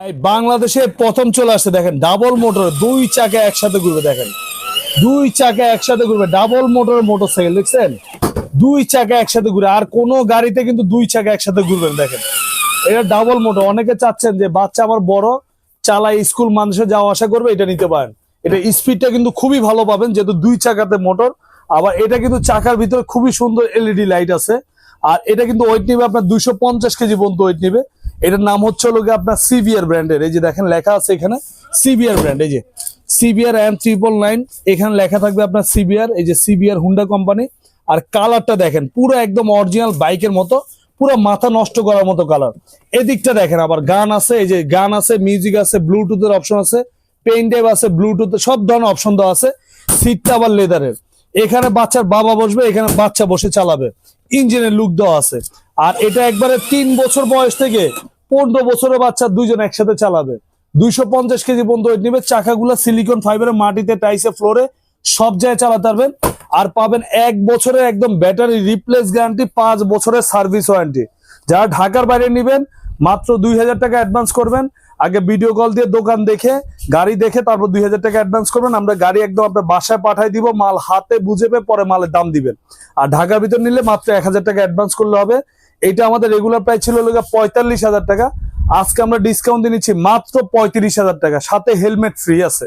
এই বাংলাদেশে প্রথম চলে আসছে দেখেন ডাবল মোটর দুই চাকা একসাথে ঘুরবে দেখেন দুই চাকা একসাথে ঘুরবে ডাবল মোটরের মোটরসাইকেল দেখছেন দুই চাকা একসাথে ঘুরে আর কোনো গাড়িতে কিন্তু দুই চাকা একসাথে ঘুরবেন দেখেন এটা ডাবল মোটর অনেকে চাচ্ছেন যে বাচ্চা আমার বড় চালায় স্কুল মানুষে যাওয়া আসা করবে এটা নিতে পারেন এটা স্পিডটা কিন্তু খুবই ভালো পাবেন যেহেতু দুই চাকাতে মোটর আবার এটা কিন্তু চাকার ভিতরে খুবই সুন্দর এলইডি লাইট আছে আর এটা কিন্তু ওয়েট নিবে আপনার 250 কেজি পর্যন্ত ওয়েট নিবে এটার নাম হচ্ছে লোকে আপনার সিবিআর ব্র্যান্ডের এই যে দেখেন লেখা আছে এখানে সিবিআর ব্র্যান্ড এই যে সিবিআর M999 এখানে লেখা থাকবে আপনার সিবিআর এই যে সিবিআর হুন্ডা কোম্পানি আর কালারটা দেখেন পুরো একদম অরিজিনাল বাইকের মতো পুরো মাথা নষ্ট করার মতো কালার এদিকটা দেখেন আবার গান আছে এই যে গান আছে মিউজিক আছে ব্লুটুথের অপশন আছে পেন ড্রাইভ আছে ব্লুটুথ সব ধরনের অপশন দেওয়া আছে সিটটা আবার লেদারের এখানে বাচ্চার বাবা বসবে এখানে বাচ্চা বসে চালাবে ইঞ্জিনের লুক দেওয়া আছে আর এটা একবারে 3 বছর বয়স থেকে 15 বছরের বাচ্চা দুইজন একসাথে চালাবে 250 কেজি পর্যন্ত ওয়েট নিবে চাকাগুলো সিলিকন ফাইবারের মাটিতে টাইসে ফ্লোরে সব জায়গায় চালাতে পারবেন আর পাবেন 1 বছরের একদম ব্যাটারি রিপ্লেস গ্যারান্টি 5 বছরের সার্ভিস ওয়ারেন্টি যারা ঢাকার বাইরে নেবেন মাত্র 2000 টাকা অ্যাডভান্স করবেন আগে ভিডিও কল দিয়ে দোকান দেখে গাড়ি দেখে তারপর 2000 টাকা অ্যাডভান্স করবেন আমরা গাড়ি একদম আপনার বাসায় পাঠিয়ে দিব মাল হাতে বুঝে পেয়ে পরে মালের দাম দিবেন আর ঢাকার ভিতর নিলে মাত্র 1000 টাকা অ্যাডভান্স করলে হবে এটা আমাদের রেগুলার প্রাইস ছিল 45,000 টাকা আজকে আমরা ডিসকাউন্ট দিয়ে নিচ্ছি মাত্র 35,000 টাকা সাথে হেলমেট ফ্রি আছে